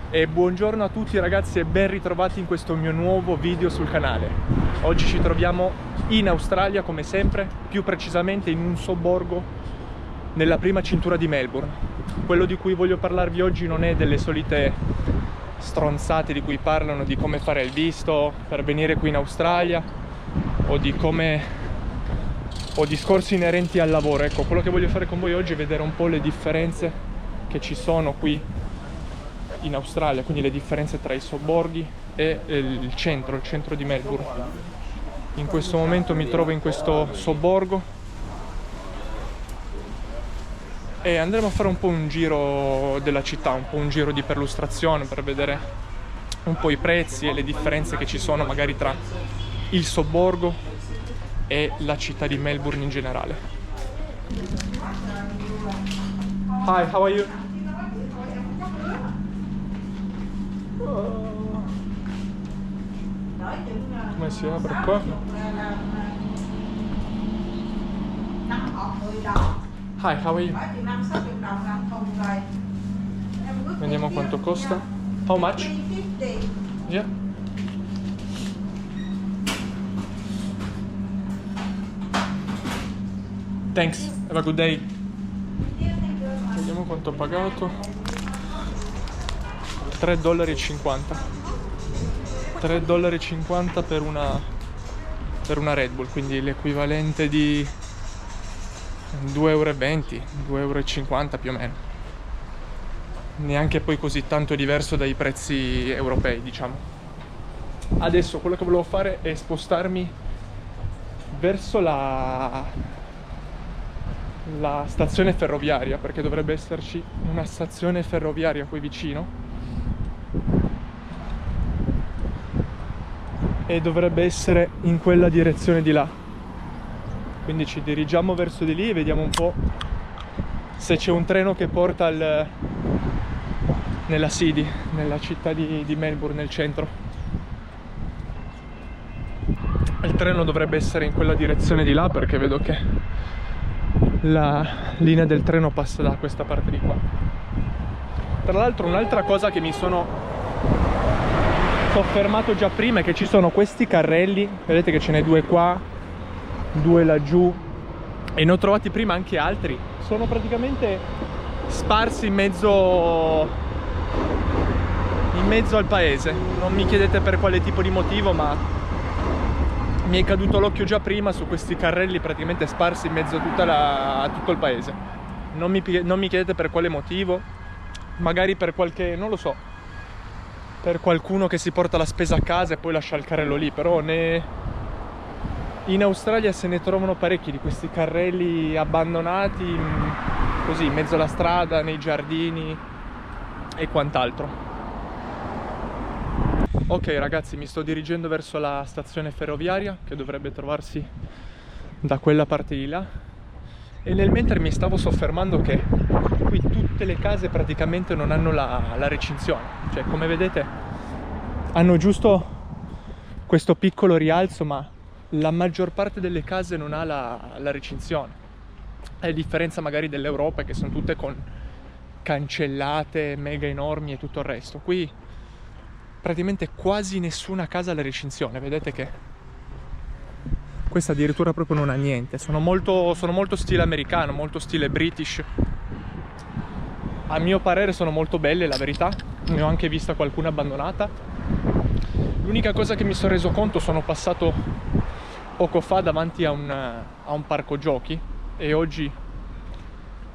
E buongiorno a tutti ragazzi e ben ritrovati in questo mio nuovo video sul canale. Oggi ci troviamo in Australia come sempre, più precisamente in un sobborgo nella prima cintura di Melbourne. Quello di cui voglio parlarvi oggi non è delle solite stronzate di cui parlano di come fare il visto per venire qui in Australia o di discorsi inerenti al lavoro. Ecco, quello che voglio fare con voi oggi è vedere un po' le differenze che ci sono qui in Australia, quindi le differenze tra i sobborghi e il centro di Melbourne. In questo momento mi trovo in questo sobborgo e andremo a fare un po' un giro della città, un po' un giro di perlustrazione per vedere un po' i prezzi e le differenze che ci sono magari tra il sobborgo e la città di Melbourne in generale. Hi, how are you? Come si apre qua? Hi, how are you? Vediamo quanto costa. How much? Yeah. Thanks, have a good day. Vediamo quanto ho pagato. $3,50. $3,50 per una Red Bull, quindi l'equivalente di 2,20 €, 2,50 € più o meno. Neanche poi così tanto diverso dai prezzi europei, diciamo. Adesso quello che volevo fare è spostarmi verso la stazione ferroviaria, perché dovrebbe esserci una stazione ferroviaria qui vicino e dovrebbe essere in quella direzione di là, quindi ci dirigiamo verso di lì e vediamo un po' se c'è un treno che porta nella City, nella città di Melbourne, nel centro. Il treno dovrebbe essere in quella direzione di là, perché vedo che la linea del treno passa da questa parte di qua. Tra l'altro un'altra cosa che mi sono soffermato già prima è che ci sono questi carrelli, vedete che ce n'è due qua, due laggiù, e ne ho trovati prima anche altri. Sono praticamente sparsi in mezzo al paese. Non mi chiedete per quale tipo di motivo, ma mi è caduto l'occhio già prima su questi carrelli praticamente sparsi in mezzo a tutto il paese. Non mi chiedete per quale motivo, magari per qualche, non lo so, per qualcuno che si porta la spesa a casa e poi lascia il carrello lì, però in Australia se ne trovano parecchi di questi carrelli abbandonati così in mezzo alla strada, nei giardini e quant'altro. Ok ragazzi, mi sto dirigendo verso la stazione ferroviaria che dovrebbe trovarsi da quella parte di là, e nel mentre mi stavo soffermando che qui tutte le case praticamente non hanno la recinzione, cioè come vedete hanno giusto questo piccolo rialzo, ma la maggior parte delle case non ha la recinzione, a differenza magari dell'Europa che sono tutte con cancellate mega enormi e tutto il resto. Qui praticamente quasi nessuna casa ha la recinzione, vedete che questa addirittura proprio non ha niente. Sono molto stile americano, molto stile British. A mio parere sono molto belle, la verità. Ne ho anche vista qualcuna abbandonata. L'unica cosa che mi sono reso conto, sono passato poco fa davanti a un parco giochi, e oggi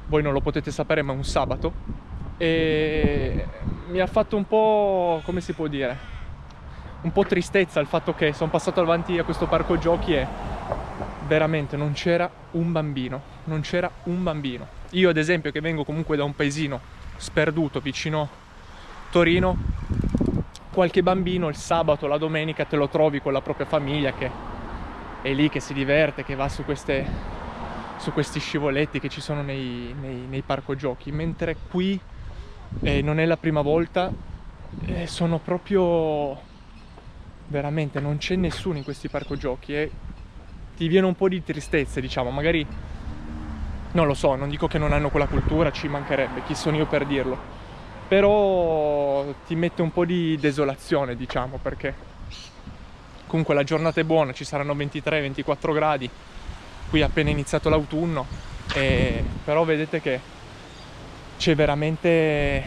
voi non lo potete sapere ma è un sabato, e mi ha fatto un po', come si può dire, un po' tristezza il fatto che sono passato davanti a questo parco giochi e veramente non c'era un bambino, non c'era un bambino. Io ad esempio, che vengo comunque da un paesino sperduto vicino Torino, qualche bambino il sabato, la domenica te lo trovi con la propria famiglia che è lì, che si diverte, che va su questi scivoletti che ci sono nei parco giochi, mentre qui non è la prima volta, sono proprio veramente, non c'è nessuno in questi parco giochi e ti viene un po' di tristezza, diciamo. Magari non lo so, non dico che non hanno quella cultura, ci mancherebbe, chi sono io per dirlo, però ti mette un po' di desolazione, diciamo, perché comunque la giornata è buona, ci saranno 23-24 gradi, qui è appena iniziato l'autunno, però vedete che c'è veramente,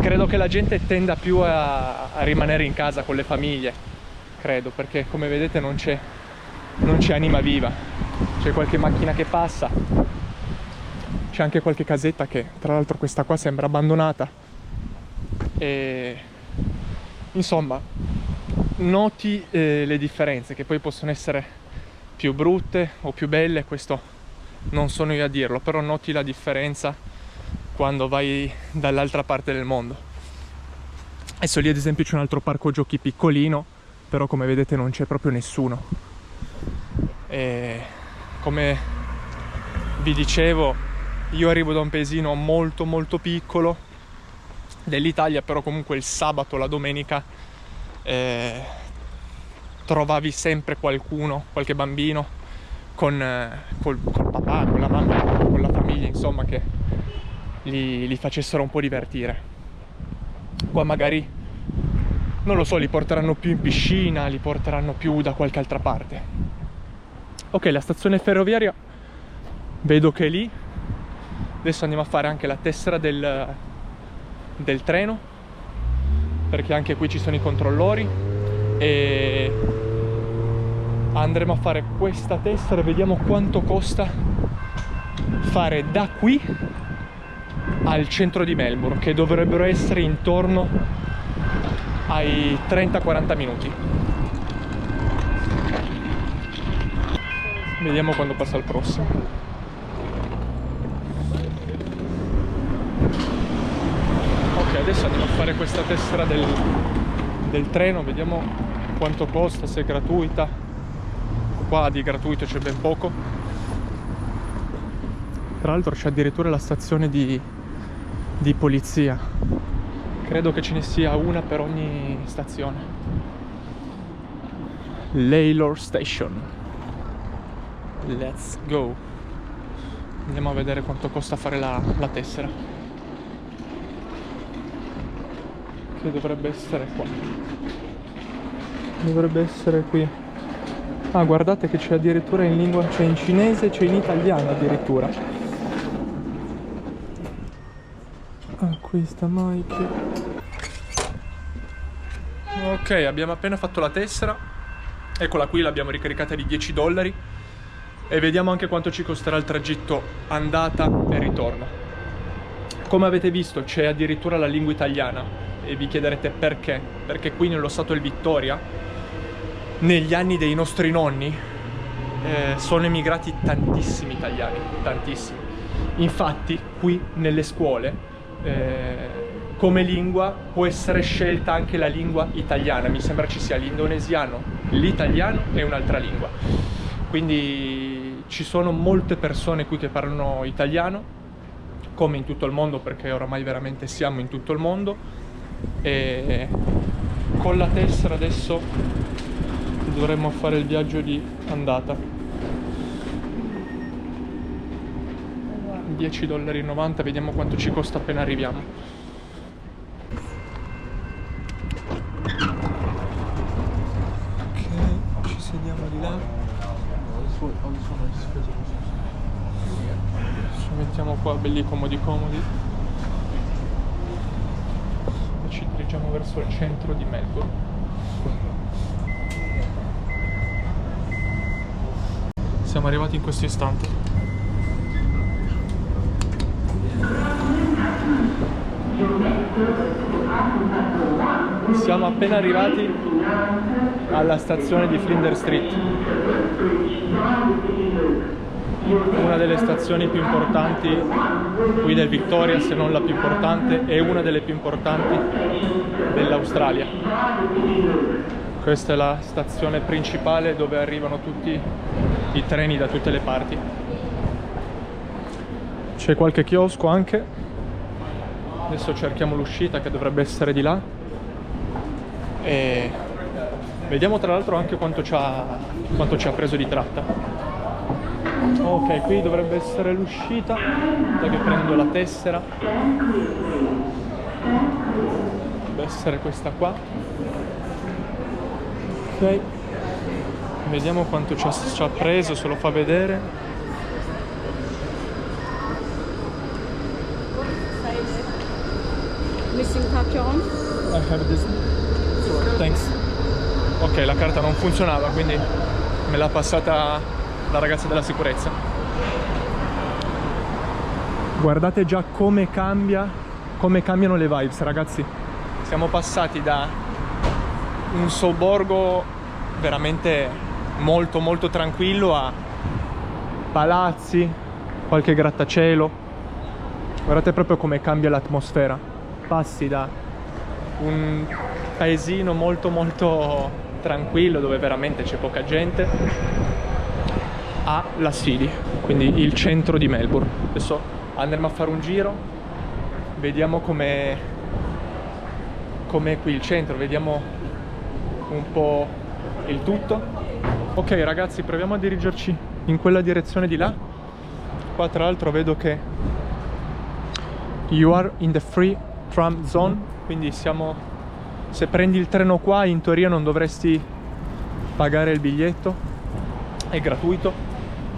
credo che la gente tenda più a rimanere in casa con le famiglie, credo, perché come vedete non c'è anima viva, c'è qualche macchina che passa, c'è anche qualche casetta che, tra l'altro, questa qua sembra abbandonata, e insomma noti le differenze, che poi possono essere più brutte o più belle, questo non sono io a dirlo, però noti la differenza quando vai dall'altra parte del mondo. Adesso lì ad esempio c'è un altro parco giochi piccolino, però come vedete non c'è proprio nessuno, e come vi dicevo, io arrivo da un paesino molto molto piccolo dell'Italia, però comunque il sabato, la domenica trovavi sempre qualcuno, qualche bambino col papà, con la mamma, con la famiglia, insomma, che li facessero un po' divertire. Qua magari, non lo so, li porteranno più in piscina, li porteranno più da qualche altra parte. Ok, la stazione ferroviaria vedo che è lì. Adesso andiamo a fare anche la tessera del treno, perché anche qui ci sono i controllori, e andremo a fare questa tessera e vediamo quanto costa fare da qui al centro di Melbourne, che dovrebbero essere intorno ai 30-40 minuti. Vediamo quando passa il prossimo. Ok, adesso andiamo a fare questa tessera del treno, vediamo quanto costa, se è gratuita. Qua di gratuito c'è ben poco. Tra l'altro c'è addirittura la stazione di polizia. Credo che ce ne sia una per ogni stazione. Lalor Station. Let's go. Andiamo a vedere quanto costa fare la tessera, che dovrebbe essere qua. Dovrebbe essere qui. Ah, guardate che c'è addirittura in lingua, c'è in cinese, c'è in italiano addirittura. Acquista Mike. Ok, abbiamo appena fatto la tessera. Eccola qui, l'abbiamo ricaricata di $10. E vediamo anche quanto ci costerà il tragitto andata e ritorno. Come avete visto c'è addirittura la lingua italiana, e vi chiederete perché. Perché qui nello stato del Victoria, negli anni dei nostri nonni, sono emigrati tantissimi italiani, tantissimi. Infatti qui nelle scuole come lingua può essere scelta anche la lingua italiana. Mi sembra ci sia l'indonesiano, l'italiano e un'altra lingua. Quindi ci sono molte persone qui che parlano italiano, come in tutto il mondo, perché oramai veramente siamo in tutto il mondo. E con la tessera adesso dovremmo fare il viaggio di andata. $10,90, vediamo quanto ci costa appena arriviamo. Ok, ci sediamo di là. Ci mettiamo qua belli comodi e ci dirigiamo verso il centro di Melbourne. Siamo arrivati in questo istante. Siamo appena arrivati alla stazione di Flinders Street, una delle stazioni più importanti qui del Victoria, se non la più importante, e una delle più importanti dell'Australia. Questa è la stazione principale dove arrivano tutti i treni da tutte le parti. C'è qualche chiosco anche. Adesso cerchiamo l'uscita, che dovrebbe essere di là, e vediamo tra l'altro anche quanto ci ha preso di tratta. Ok, qui dovrebbe essere l'uscita, da che prendo la tessera. essere questa qua. Ok, vediamo quanto ci ha preso, se lo fa vedere. Missing tachyon. I have this. Thanks. Ok, la carta non funzionava, quindi me l'ha passata la ragazza della sicurezza. Guardate già come cambiano le vibes, ragazzi. Siamo passati da un sobborgo veramente molto molto tranquillo a palazzi, qualche grattacielo. Guardate proprio come cambia l'atmosfera. Passi da un paesino molto molto tranquillo dove veramente c'è poca gente a la City, quindi il centro di Melbourne. Adesso andremo a fare un giro, vediamo com'è qui il centro, vediamo un po' il tutto. Ok ragazzi, proviamo a dirigerci in quella direzione di là. Qua tra l'altro vedo che you are in the free tram zone, quindi se prendi il treno qua in teoria non dovresti pagare il biglietto, è gratuito.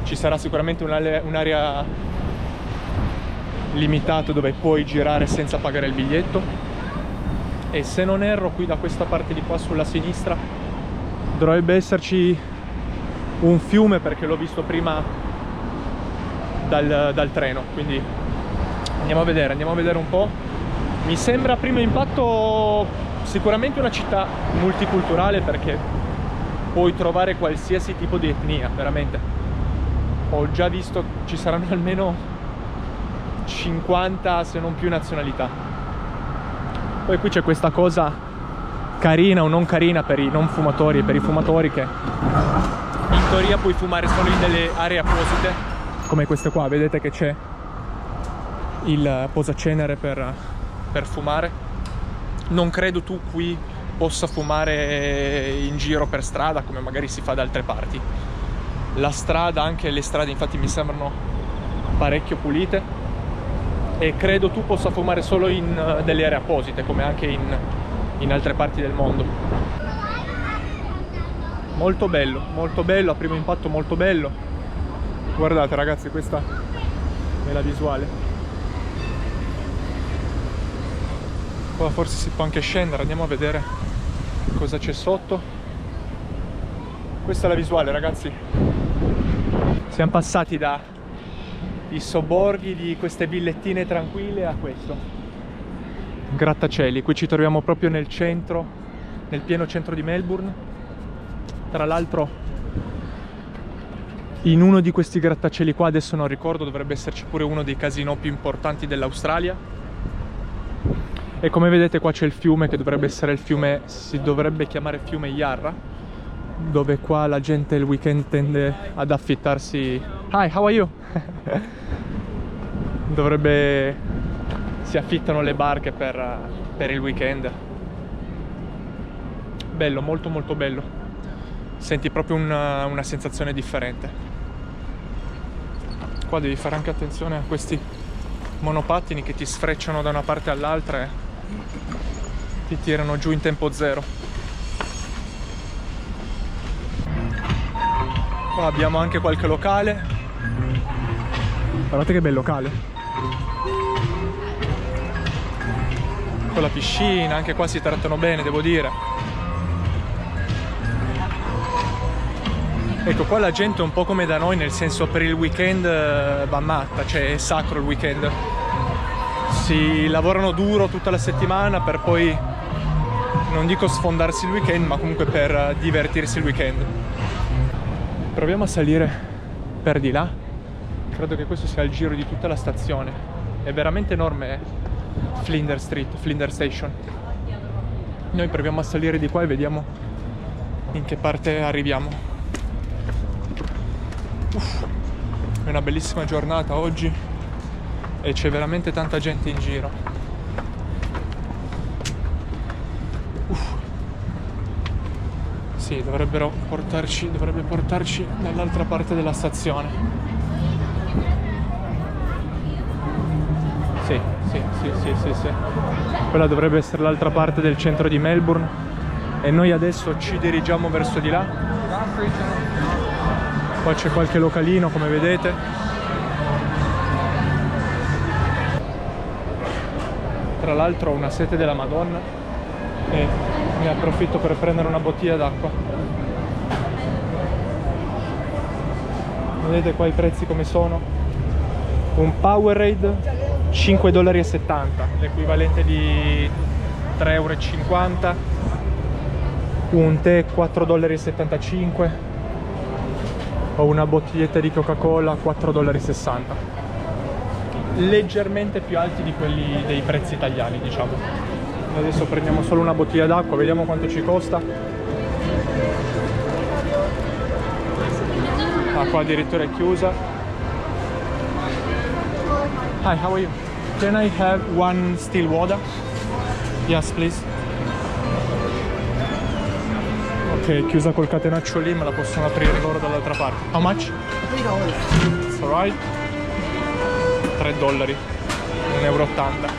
Ci sarà sicuramente un'area limitata dove puoi girare senza pagare il biglietto, e se non erro qui da questa parte di qua sulla sinistra dovrebbe esserci un fiume, perché l'ho visto prima dal treno, quindi andiamo a vedere un po'. Mi sembra a primo impatto sicuramente una città multiculturale, perché puoi trovare qualsiasi tipo di etnia, veramente. Ho già visto ci saranno almeno 50 se non più nazionalità. Poi qui c'è questa cosa carina o non carina per i non fumatori e per i fumatori, che in teoria puoi fumare solo in delle aree apposite, come queste qua. Vedete che c'è il posacenere per fumare. Non credo tu qui possa fumare in giro per strada come magari si fa da altre parti. La strada, anche le strade infatti mi sembrano parecchio pulite, e credo tu possa fumare solo in delle aree apposite, come anche in altre parti del mondo. Molto bello, a primo impatto molto bello. Guardate ragazzi, questa è la visuale. Qua forse si può anche scendere, andiamo a vedere cosa c'è sotto. Questa è la visuale ragazzi. Siamo passati dai sobborghi di queste villettine tranquille a questo grattacieli. Qui ci troviamo proprio nel centro, nel pieno centro di Melbourne. Tra l'altro in uno di questi grattacieli qua, adesso non ricordo, dovrebbe esserci pure uno dei casinò più importanti dell'Australia. E come vedete qua c'è il fiume, che dovrebbe essere il fiume, si dovrebbe chiamare fiume Yarra, dove qua la gente il weekend tende ad affittarsi. Hi, how are you? Si affittano le barche per il weekend. Bello, molto molto bello. Senti proprio una sensazione differente. Qua devi fare anche attenzione a questi monopattini che ti sfrecciano da una parte all'altra e ti tirano giù in tempo zero. Qua abbiamo anche qualche locale. Guardate che bel locale. Con la piscina, anche qua si trattano bene, devo dire. Ecco, qua la gente è un po' come da noi, nel senso per il weekend va matta, cioè è sacro il weekend. Si lavorano duro tutta la settimana per poi, non dico sfondarsi il weekend, ma comunque per divertirsi il weekend. Proviamo a salire per di là. Credo che questo sia il giro di tutta la stazione. È veramente enorme Flinders Street, Flinders Station. Noi proviamo a salire di qua e vediamo in che parte arriviamo. È una bellissima giornata oggi e c'è veramente tanta gente in giro. Sì, dovrebbe portarci dall'altra parte della stazione. Sì. Sì. Quella dovrebbe essere l'altra parte del centro di Melbourne e noi adesso ci dirigiamo verso di là. Qua c'è qualche localino, come vedete. Tra l'altro ho una sete della Madonna e ne approfitto per prendere una bottiglia d'acqua. Vedete qua i prezzi come sono? Un Powerade $5,70, l'equivalente di 3,50 €. Un tè $4,75 o una bottiglietta di Coca-Cola $4,60, leggermente più alti di quelli dei prezzi italiani, diciamo. Adesso prendiamo solo una bottiglia d'acqua, vediamo quanto ci costa. Ah, qua addirittura è chiusa. Hi, how are you? Can I have one still water? Yes, please. Ok, chiusa col catenaccio lì, me la possono aprire loro dall'altra parte. How much? $3. It's alright. $3, €1,80.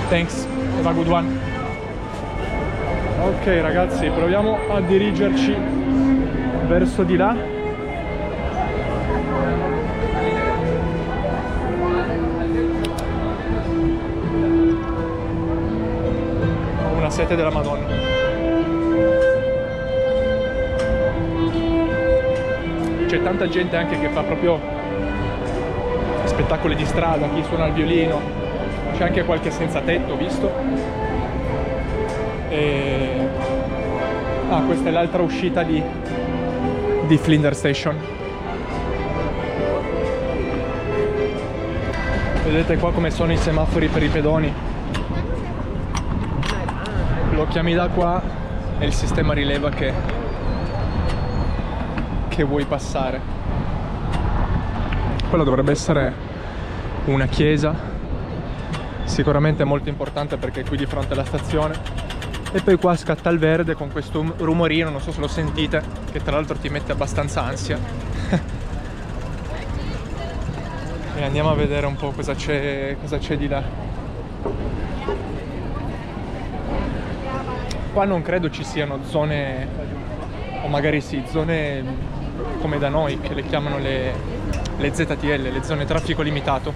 Thanks, have a good one. Ok ragazzi, proviamo a dirigerci verso di là. Ho una sete della Madonna. C'è tanta gente anche che fa proprio spettacoli di strada, chi suona il violino, c'è anche qualche senza tetto, visto. E... ah, questa è l'altra uscita di Flinders Station. Vedete qua come sono i semafori per i pedoni. Lo chiami da qua e il sistema rileva che vuoi passare. Quella dovrebbe essere una chiesa, sicuramente molto importante perché è qui di fronte alla stazione. E poi qua scatta il verde con questo rumorino, non so se lo sentite, che tra l'altro ti mette abbastanza ansia. E andiamo a vedere un po' cosa c'è di là. Qua non credo ci siano zone, o magari sì, zone come da noi, che le chiamano le ZTL, le zone traffico limitato,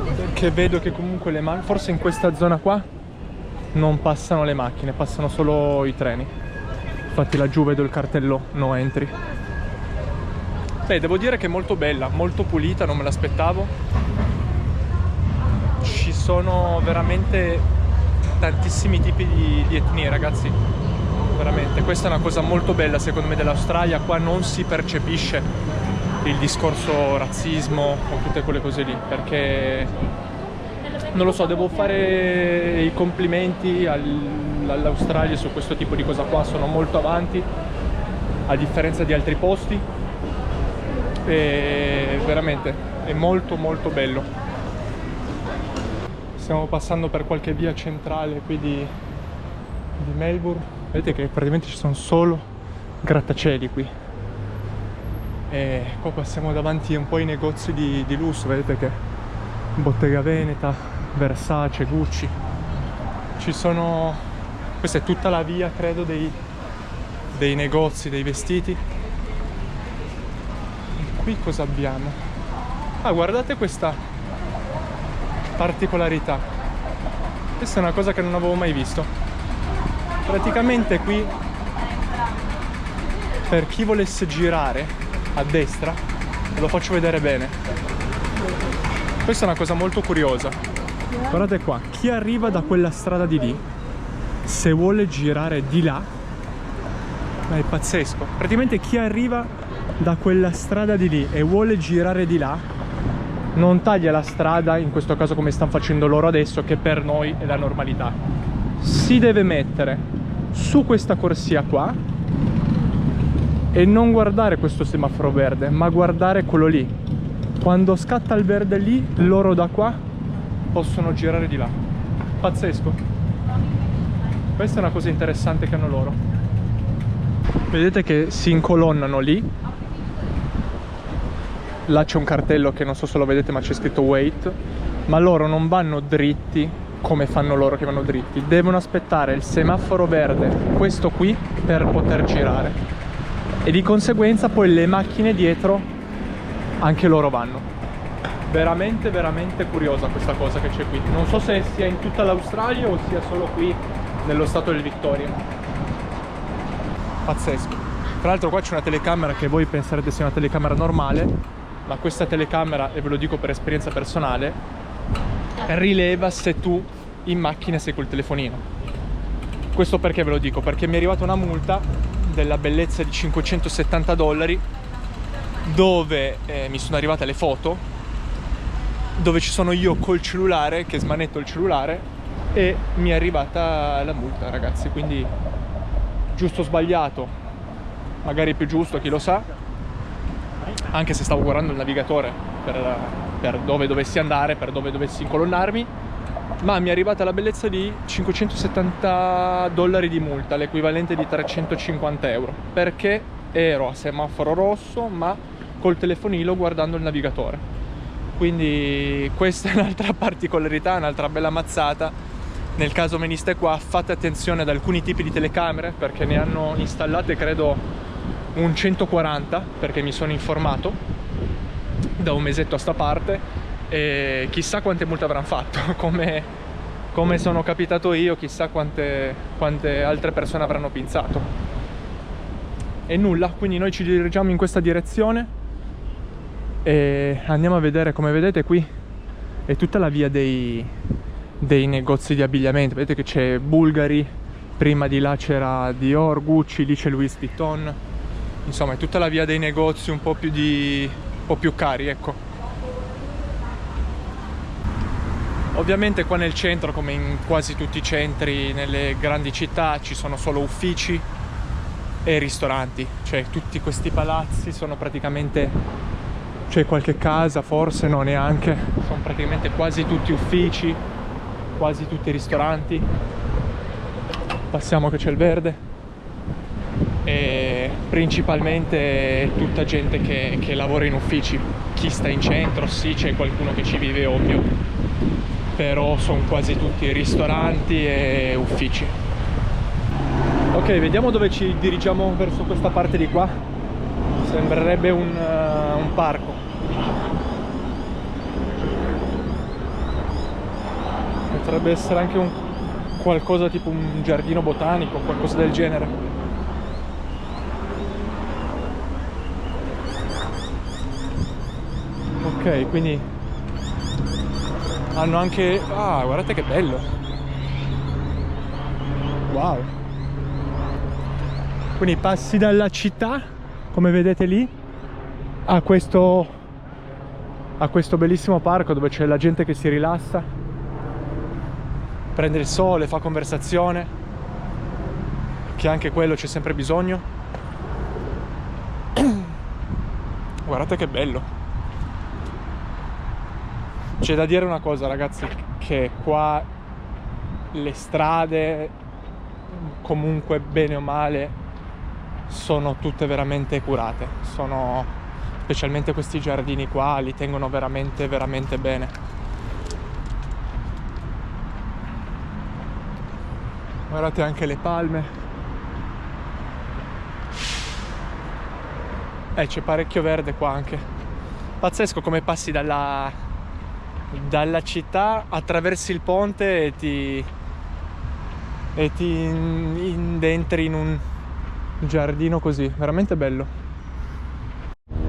perché vedo che comunque le macchine, forse in questa zona qua non passano le macchine, passano solo i treni. Infatti laggiù vedo il cartello no entry. Beh, devo dire che è molto bella, molto pulita, non me l'aspettavo. Ci sono veramente tantissimi tipi di etnie, ragazzi. Veramente, questa è una cosa molto bella secondo me dell'Australia. Qua non si percepisce il discorso razzismo o tutte quelle cose lì, perché non lo so, devo fare i complimenti all'Australia su questo tipo di cosa qua. Sono molto avanti a differenza di altri posti e veramente è molto molto bello. Stiamo passando per qualche via centrale qui di Melbourne. Vedete che praticamente ci sono solo grattacieli qui. E qua passiamo davanti un po' ai negozi di lusso. Vedete che Bottega Veneta, Versace, Gucci. Ci sono... questa è tutta la via, credo, dei negozi, dei vestiti. E qui cosa abbiamo? Ah, guardate questa particolarità. Questa è una cosa che non avevo mai visto. Praticamente qui, per chi volesse girare a destra, ve lo faccio vedere bene. Questa è una cosa molto curiosa. Guardate qua, chi arriva da quella strada di lì, se vuole girare di là, ma è pazzesco. Praticamente chi arriva da quella strada di lì e vuole girare di là, non taglia la strada, in questo caso come stanno facendo loro adesso, che per noi è la normalità. Si deve mettere su questa corsia qua e non guardare questo semaforo verde, ma guardare quello lì. Quando scatta il verde lì, loro da qua possono girare di là. Pazzesco. Questa è una cosa interessante che hanno loro. Vedete che si incolonnano lì. Là c'è un cartello che non so se lo vedete, ma c'è scritto wait. ma loro non vanno dritti come fanno loro che vanno dritti, devono aspettare il semaforo verde, questo qui, per poter girare, e di conseguenza poi le macchine dietro anche loro vanno. Veramente veramente curiosa questa cosa che c'è qui, non so se sia in tutta l'Australia o sia solo qui nello stato del Victoria. Pazzesco. Tra l'altro qua c'è una telecamera che voi penserete sia una telecamera normale, ma questa telecamera, e ve lo dico per esperienza personale, rileva se tu in macchina sei col telefonino. Questo perché ve lo dico? Perché mi è arrivata una multa della bellezza di $570, dove mi sono arrivate le foto, dove ci sono io col cellulare, che smanetto il cellulare, e mi è arrivata la multa, ragazzi. Quindi giusto o sbagliato, magari più giusto, chi lo sa, anche se stavo guardando il navigatore per dove dovessi andare, per dove dovessi incolonnarmi, ma mi è arrivata la bellezza di $570 di multa, l'equivalente di 350 euro, perché ero a semaforo rosso ma col telefonino guardando il navigatore. Quindi questa è un'altra particolarità, un'altra bella mazzata. Nel caso veniste qua, fate attenzione ad alcuni tipi di telecamere, perché ne hanno installate credo un 140, perché mi sono informato da un mesetto a sta parte, e chissà quante multe avranno fatto, come sono capitato io, chissà quante altre persone avranno pinzato. E nulla, quindi noi ci dirigiamo in questa direzione e andiamo a vedere. Come vedete qui è tutta la via dei negozi di abbigliamento. Vedete che c'è Bulgari, prima di là c'era Dior, Gucci, lì c'è Louis Vuitton. Insomma è tutta la via dei negozi un po' più cari, ecco. Ovviamente qua nel centro, come in quasi tutti i centri nelle grandi città, ci sono solo uffici e ristoranti. Cioè tutti questi palazzi sono praticamente, c'è qualche casa, forse no, neanche, sono praticamente quasi tutti uffici, quasi tutti ristoranti. Passiamo che c'è il verde. E principalmente tutta gente che lavora in uffici. Chi sta in centro, sì, c'è qualcuno che ci vive, ovvio, però sono quasi tutti ristoranti e uffici. Ok, vediamo dove ci dirigiamo, verso questa parte di qua. Sembrerebbe un parco. Potrebbe essere anche qualcosa tipo un giardino botanico, qualcosa del genere. Ok, quindi hanno anche... Ah, guardate che bello! Wow! Quindi passi dalla città, come vedete lì, a questo bellissimo parco dove c'è la gente che si rilassa, prende il sole, fa conversazione, che anche quello c'è sempre bisogno. Guardate che bello! C'è da dire una cosa, ragazzi, che qua le strade, comunque bene o male, sono tutte veramente curate. Specialmente questi giardini qua li tengono veramente veramente bene. Guardate anche le palme. C'è parecchio verde qua anche. Pazzesco come passi dalla città, attraversi il ponte e ti indentri in un giardino così, veramente bello.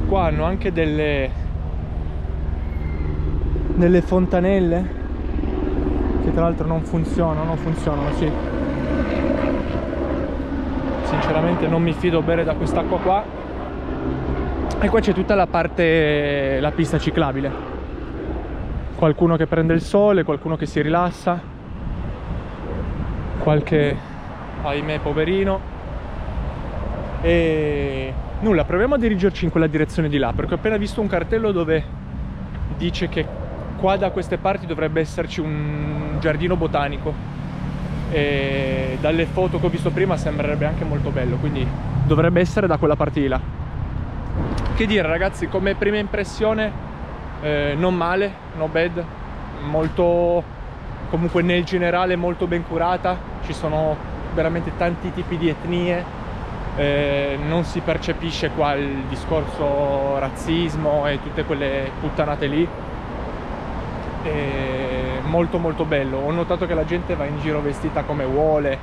Qua hanno anche delle fontanelle che tra l'altro non funzionano, sì. Sinceramente non mi fido bene da quest'acqua qua. E qua c'è tutta la pista ciclabile. Qualcuno che prende il sole, qualcuno che si rilassa, qualche, ahimè, poverino. E nulla, proviamo a dirigerci in quella direzione di là, perché ho appena visto un cartello dove dice che qua da queste parti dovrebbe esserci un giardino botanico, e dalle foto che ho visto prima sembrerebbe anche molto bello, quindi dovrebbe essere da quella parte di là. Che dire, ragazzi, come prima impressione non male, no bad, molto, comunque nel generale molto ben curata, ci sono veramente tanti tipi di etnie, non si percepisce qua il discorso razzismo e tutte quelle puttanate lì. Molto molto bello. Ho notato che la gente va in giro vestita come vuole,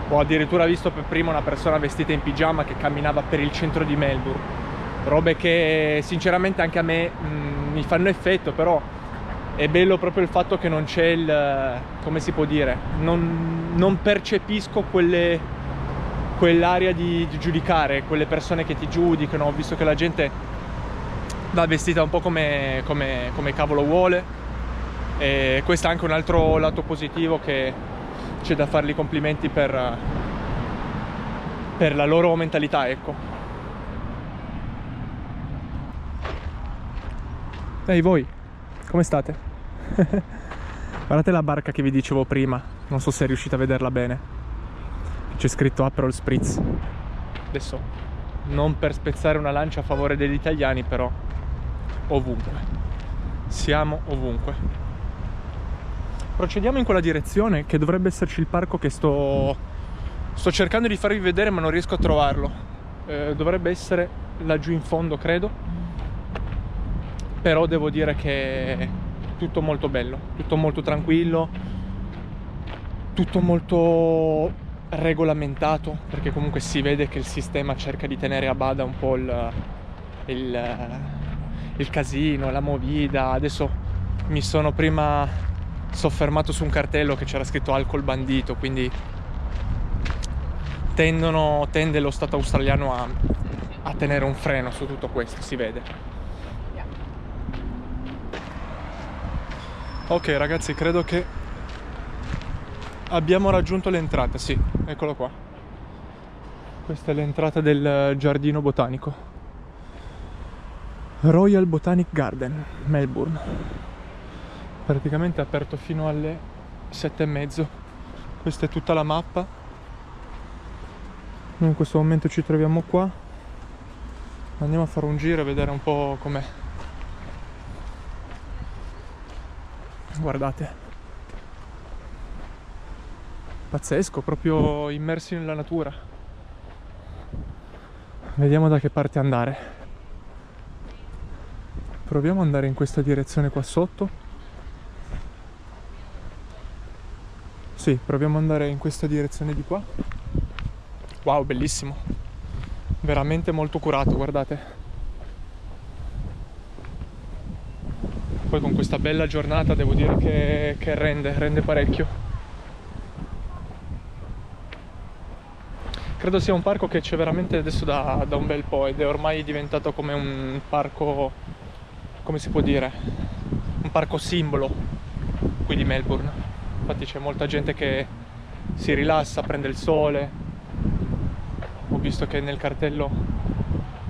ho addirittura visto per prima una persona vestita in pigiama che camminava per il centro di Melbourne, robe che sinceramente anche a me mi fanno effetto, però è bello proprio il fatto che non c'è il, come si può dire, non percepisco quell'area di giudicare quelle persone che ti giudicano. Ho visto che la gente va vestita un po' come cavolo vuole, e questo è anche un altro lato positivo, che c'è da fargli complimenti per la loro mentalità, ecco. Ehi voi, come state? Guardate la barca che vi dicevo prima, non so se riuscite a vederla bene, c'è scritto Aperol Spritz. Adesso, non per spezzare una lancia a favore degli italiani, però ovunque, siamo ovunque. Procediamo in quella direzione, che dovrebbe esserci il parco che sto cercando di farvi vedere, ma non riesco a trovarlo. Dovrebbe essere laggiù in fondo, credo. Però devo dire che è tutto molto bello, tutto molto tranquillo, tutto molto regolamentato, perché comunque si vede che il sistema cerca di tenere a bada un po' il casino, la movida. Adesso mi sono prima soffermato su un cartello che c'era scritto alcol bandito, quindi tende lo Stato australiano a tenere un freno su tutto questo, si vede. Ok ragazzi, credo che abbiamo raggiunto l'entrata, sì, eccolo qua. Questa è l'entrata del giardino botanico, Royal Botanic Garden, Melbourne. Praticamente è aperto fino alle 7:30. Questa è tutta la mappa. Noi in questo momento ci troviamo qua. Andiamo a fare un giro e vedere un po' com'è. Guardate, pazzesco, proprio immersi nella natura. Vediamo da che parte andare. Proviamo ad andare in questa direzione qua sotto. Sì, proviamo ad andare in questa direzione di qua. Wow, bellissimo, veramente molto curato, guardate. Poi con questa bella giornata devo dire che rende parecchio. Credo sia un parco che c'è veramente adesso da un bel po', ed è ormai diventato come un parco, come si può dire, un parco simbolo qui di Melbourne. Infatti c'è molta gente che si rilassa, prende il sole. Ho visto che nel cartello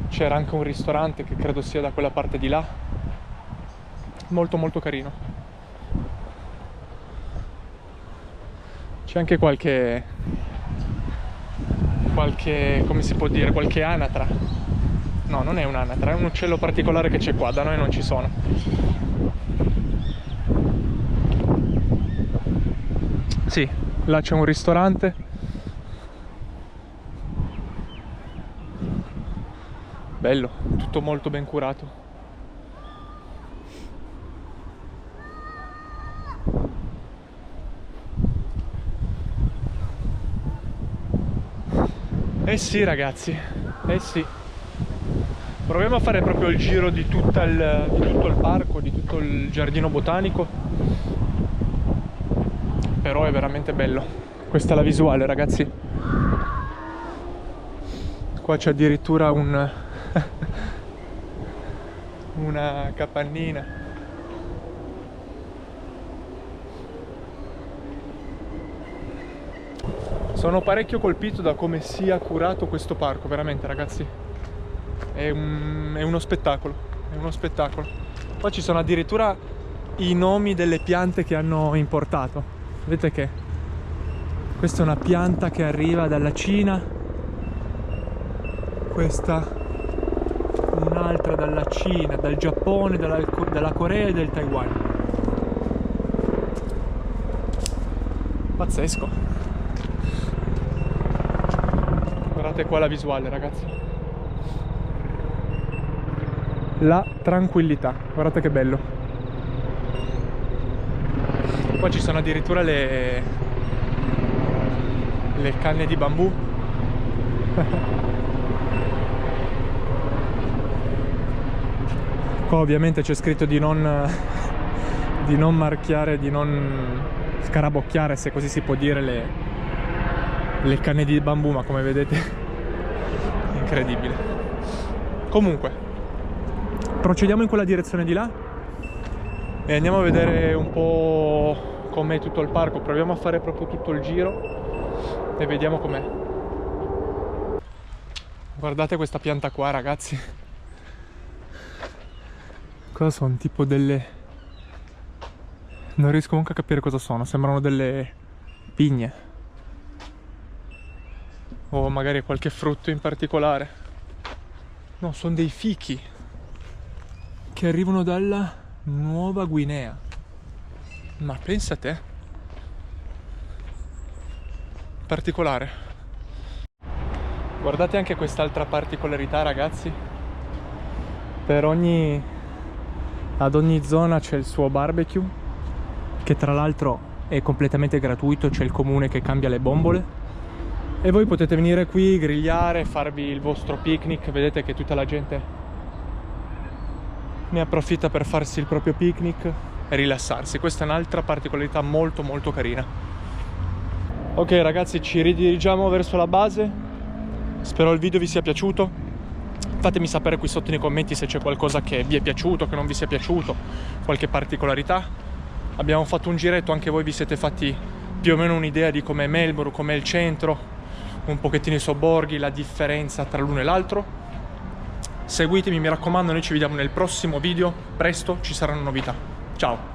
c'era anche un ristorante che credo sia da quella parte di là. Molto molto carino. C'è anche qualche, come si può dire, qualche anatra. No, non è un'anatra, è un uccello particolare che c'è qua, da noi non ci sono. Sì, là c'è un ristorante. Bello, tutto molto ben curato. Eh sì ragazzi, eh sì. Proviamo a fare proprio il giro di tutto il parco, di tutto il giardino botanico. Però è veramente bello. Questa è la visuale, ragazzi. Qua c'è addirittura una capannina. Sono parecchio colpito da come sia curato questo parco, veramente ragazzi. È uno spettacolo, è uno spettacolo. Poi ci sono addirittura i nomi delle piante che hanno importato. Vedete che questa è una pianta che arriva dalla Cina, questa un'altra dalla Cina, dal Giappone, dalla Corea e del Taiwan. Pazzesco. Guardate qua la visuale, ragazzi. La tranquillità, guardate che bello. Qua ci sono addirittura le canne di bambù. Qua ovviamente c'è scritto di non marchiare, di non scarabocchiare, se così si può dire, le canne di bambù, ma come vedete incredibile. Comunque procediamo in quella direzione di là e andiamo a vedere un po' com'è tutto il parco. Proviamo a fare proprio tutto il giro e vediamo com'è. Guardate questa pianta qua, ragazzi. Cosa sono? Tipo delle... non riesco comunque a capire cosa sono. Sembrano delle pigne. O magari qualche frutto in particolare. No, sono dei fichi che arrivano dalla Nuova Guinea. Ma pensa a te. Particolare. Guardate anche quest'altra particolarità, ragazzi. Ad ogni zona c'è il suo barbecue, che tra l'altro è completamente gratuito, c'è il comune che cambia le bombole e voi potete venire qui, grigliare, farvi il vostro picnic. Vedete che tutta la gente ne approfitta per farsi il proprio picnic e rilassarsi. Questa è un'altra particolarità molto molto carina. Ok ragazzi, ci ridirigiamo verso la base. Spero il video vi sia piaciuto. Fatemi sapere qui sotto nei commenti se c'è qualcosa che vi è piaciuto, che non vi sia piaciuto, qualche particolarità. Abbiamo fatto un giretto, anche voi vi siete fatti più o meno un'idea di com'è Melbourne, com'è il centro, un pochettino i sobborghi, la differenza tra l'uno e l'altro. Seguitemi, mi raccomando, noi ci vediamo nel prossimo video, presto ci saranno novità. Ciao!